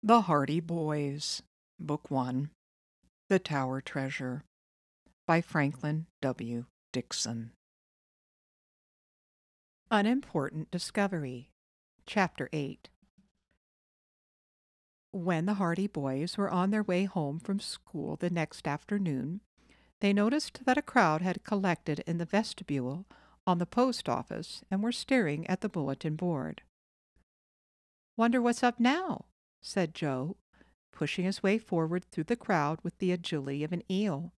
The Hardy Boys, Book 1, The Tower Treasure, by Franklin W. Dixon. Unimportant Discovery, Chapter 8. When the Hardy Boys were on their way home from school the next afternoon, they noticed that a crowd had collected in the vestibule on the post office and were staring at the bulletin board. "Wonder what's up now?" said Joe, pushing his way forward through the crowd with the agility of an eel.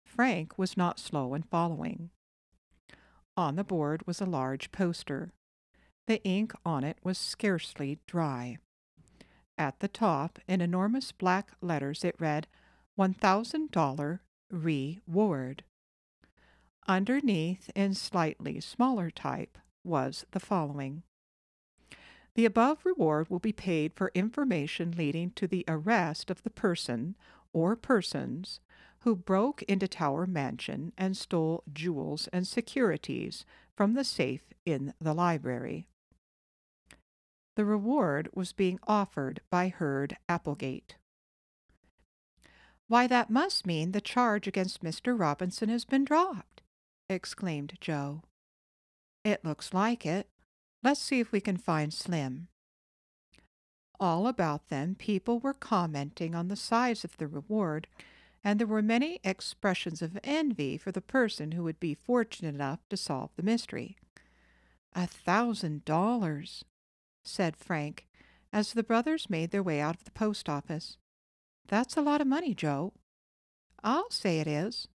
Frank was not slow in following. On the board was a large poster. The ink on it was scarcely dry. At the top, in enormous black letters, it read, $1,000 reward. Underneath, in slightly smaller type, was the following: The above reward will be paid for information leading to the arrest of the person or persons who broke into Tower Mansion and stole jewels and securities from the safe in the library. The reward was being offered by Hurd Applegate. "Why, that must mean the charge against Mr. Robinson has been dropped," exclaimed Joe. "It looks like it. Let's see if we can find Slim." All about them people were commenting on the size of the reward, and there were many expressions of envy for the person who would be fortunate enough to solve the mystery. $1,000, said Frank, as the brothers made their way out of the post office. "That's a lot of money, Joe." "I'll say it is.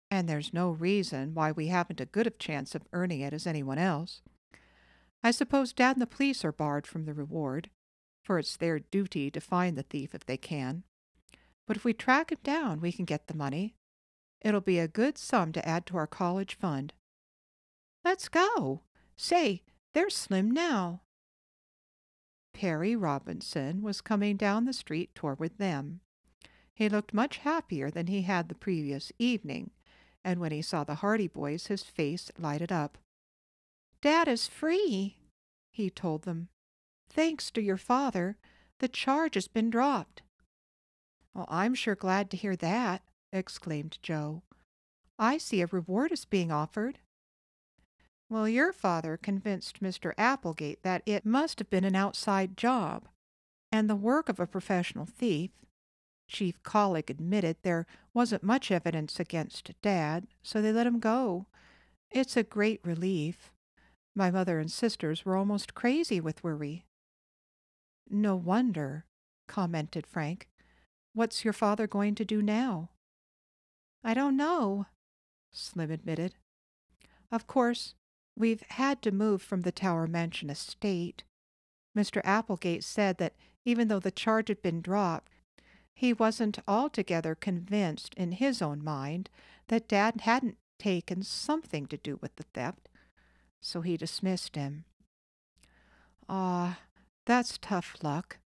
And there's no reason why we haven't as good a chance of earning it as anyone else. I suppose Dad and the police are barred from the reward, for it's their duty to find the thief if they can. But if we track him down, we can get the money. It'll be a good sum to add to our college fund." "Let's go. Say, there's Slim now." Perry Robinson was coming down the street toward them. He looked much happier than he had the previous evening, and when he saw the Hardy Boys his face lighted up. "Dad is free," he told them. "Thanks to your father, the charge has been dropped." "Well, I'm sure glad to hear that," exclaimed Joe. "I see a reward is being offered." "Well, your father convinced Mr. Applegate that it must have been an outside job, and the work of a professional thief. Chief Collick admitted there wasn't much evidence against Dad, so they let him go. It's a great relief. My mother and sisters were almost crazy with worry." "No wonder," commented Frank. "What's your father going to do now?" "I don't know," Slim admitted. "Of course, we've had to move from the Tower Mansion estate. Mr. Applegate said that even though the charge had been dropped, he wasn't altogether convinced in his own mind that Dad hadn't taken something to do with the theft, so he dismissed him." "Ah, that's tough luck.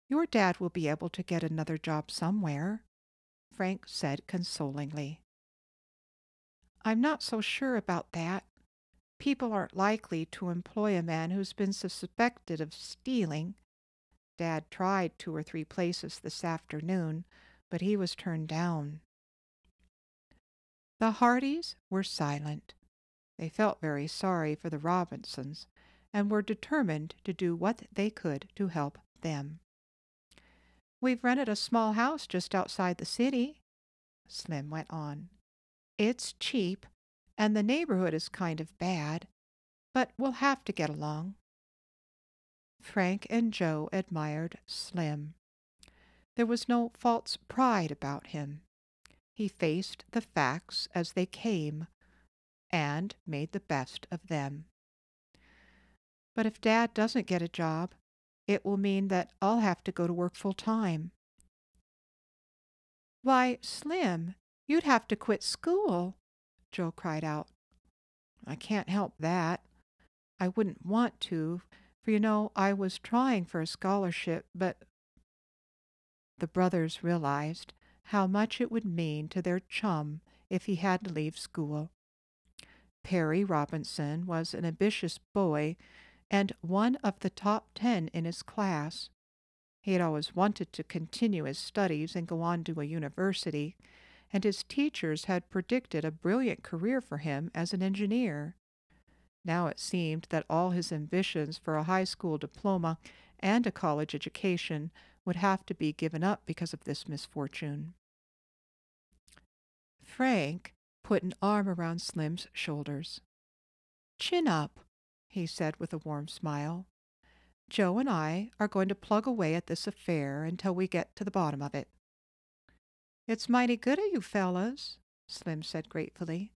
Your dad will be able to get another job somewhere," Frank said consolingly. "I'm not so sure about that. People aren't likely to employ a man who's been suspected of stealing. Dad tried 2 or 3 places this afternoon, but he was turned down." The Hardys were silent. They felt very sorry for the Robinsons and were determined to do what they could to help them. "We've rented a small house just outside the city," Slim went on. "It's cheap, and the neighborhood is kind of bad, but we'll have to get along." Frank and Joe admired Slim. There was no false pride about him. He faced the facts as they came and made the best of them. "But if Dad doesn't get a job, it will mean that I'll have to go to work full time." "Why, Slim, you'd have to quit school," Joe cried out. "I can't help that. I wouldn't want to, for I was trying for a scholarship, but—" The brothers realized how much it would mean to their chum if he had to leave school. Perry Robinson was an ambitious boy and one of the top 10 in his class. He had always wanted to continue his studies and go on to a university, and his teachers had predicted a brilliant career for him as an engineer. Now it seemed that all his ambitions for a high school diploma and a college education would have to be given up because of this misfortune. Frank put an arm around Slim's shoulders. "Chin up," he said with a warm smile. "Joe and I are going to plug away at this affair until we get to the bottom of it." "It's mighty good of you fellas," Slim said gratefully.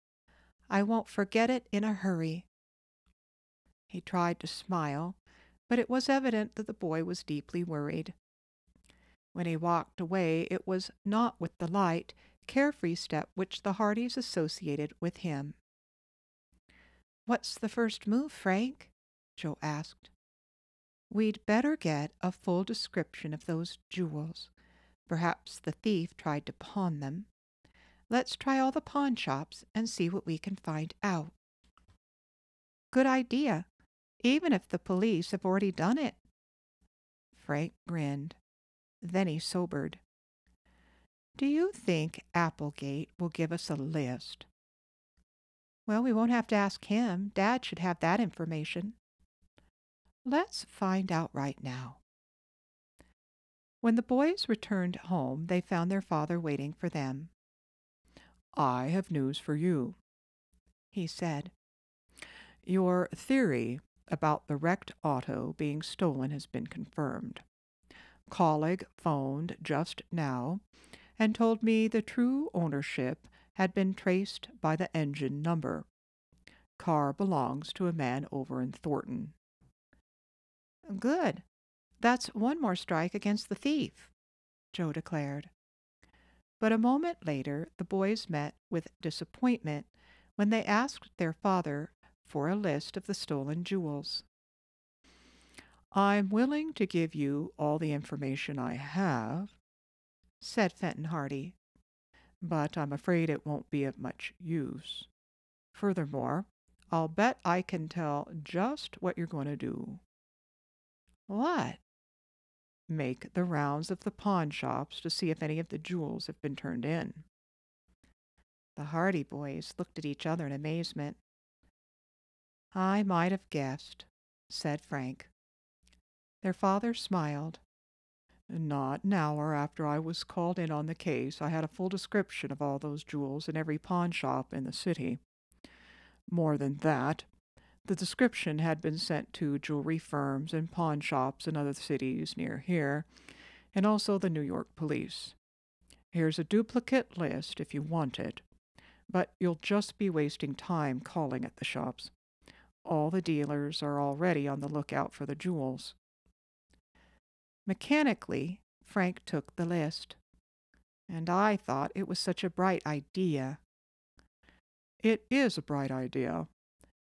"I won't forget it in a hurry." He tried to smile, but it was evident that the boy was deeply worried. When he walked away, it was not with the light, carefree step which the Hardys associated with him. "What's the first move, Frank?" Joe asked. "We'd better get a full description of those jewels. Perhaps the thief tried to pawn them. Let's try all the pawn shops and see what we can find out." "Good idea, even if the police have already done it." Frank grinned. Then he sobered. "Do you think Applegate will give us a list?" "Well, we won't have to ask him. Dad should have that information." "Let's find out right now." When the boys returned home, they found their father waiting for them. "I have news for you," he said. "Your theory about the wrecked auto being stolen has been confirmed. Colleague phoned just now and told me the true ownership had been traced by the engine number. Car belongs to a man over in Thornton." "Good. That's one more strike against the thief," Joe declared. But a moment later the boys met with disappointment when they asked their father for a list of the stolen jewels. "I'm willing to give you all the information I have," said Fenton Hardy, "but I'm afraid it won't be of much use. Furthermore, I'll bet I can tell just what you're going to do." "What?" "Make the rounds of the pawn shops to see if any of the jewels have been turned in." The Hardy boys looked at each other in amazement. "I might have guessed," said Frank. Their father smiled. "Not an hour after I was called in on the case, I had a full description of all those jewels in every pawn shop in the city. More than that, the description had been sent to jewelry firms and pawn shops in other cities near here, and also the New York police. Here's a duplicate list if you want it, but you'll just be wasting time calling at the shops. All the dealers are already on the lookout for the jewels." Mechanically, Frank took the list. "And I thought it was such a bright idea." "It is a bright idea,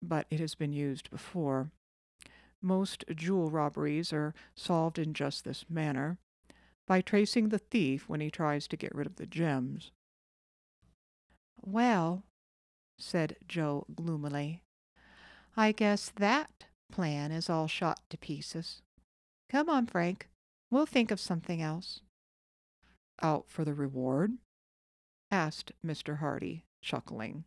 but it has been used before. Most jewel robberies are solved in just this manner, by tracing the thief when he tries to get rid of the gems." "Well," said Joe gloomily, "I guess that plan is all shot to pieces. Come on, Frank. We'll think of something else." "Out for the reward?" asked Mr. Hardy, chuckling.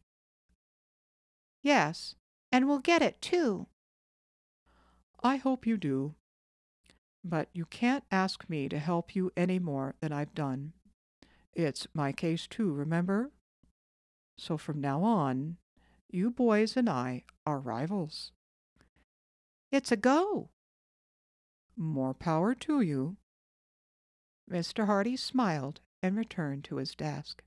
"Yes, and we'll get it, too." "I hope you do. But you can't ask me to help you any more than I've done. It's my case, too, remember? So from now on, you boys and I are rivals." "It's a go." "More power to you." Mr. Hardy smiled and returned to his desk.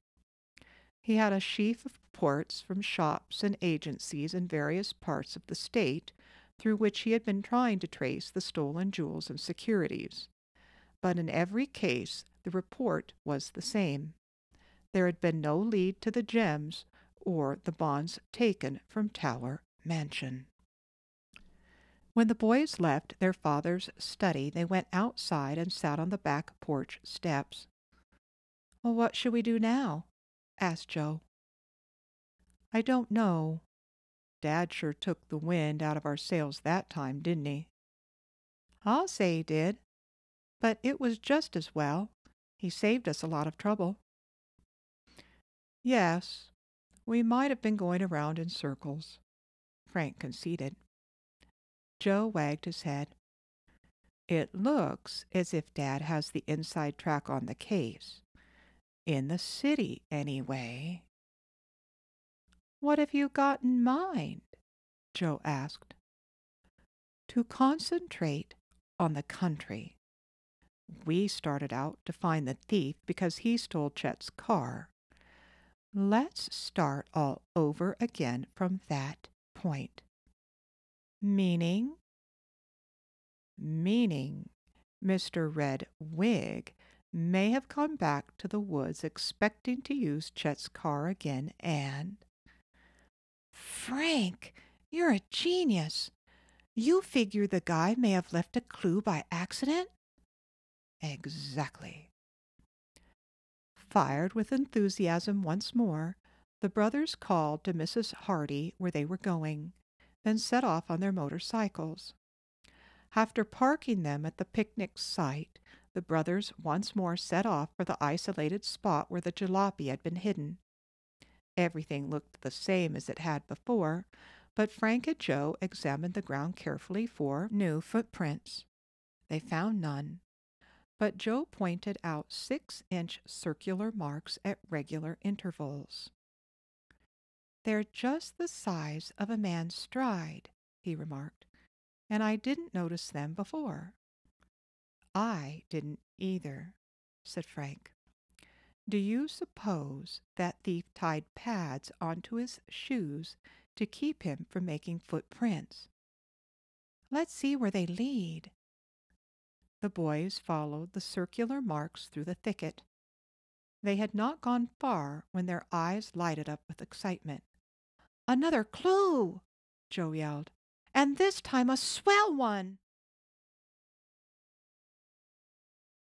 He had a sheaf of reports from shops and agencies in various parts of the state through which he had been trying to trace the stolen jewels and securities. But in every case the report was the same. There had been no lead to the gems or the bonds taken from Tower Mansion. When the boys left their father's study, they went outside and sat on the back porch steps. "Well, what should we do now?" asked Joe. "I don't know. Dad sure took the wind out of our sails that time, didn't he?" "I'll say he did. but it was just as well. He saved us a lot of trouble. Yes, we might have been going around in circles, Frank conceded. Joe wagged his head. It looks as if Dad has the inside track on the case. In the city, anyway. What have you got in mind? Joe asked. To concentrate on the country. We started out to find the thief because he stole Chet's car. Let's start all over again from that point. Meaning? Meaning, Mr. Red Wig may have come back to the woods expecting to use Chet's car again and... Frank, you're a genius. You figure the guy may have left a clue by accident? Exactly. Fired with enthusiasm once more, the brothers called to Mrs. Hardy where they were going, then set off on their motorcycles. After parking them at the picnic site, the brothers once more set off for the isolated spot where the jalopy had been hidden. Everything looked the same as it had before, but Frank and Joe examined the ground carefully for new footprints. They found none, but Joe pointed out 6-inch circular marks at regular intervals. They're just the size of a man's stride, he remarked, and I didn't notice them before. I didn't either, said Frank. Do you suppose that thief tied pads onto his shoes to keep him from making footprints? Let's see where they lead. The boys followed the circular marks through the thicket. They had not gone far when their eyes lighted up with excitement. Another clue! Joe yelled. And this time a swell one!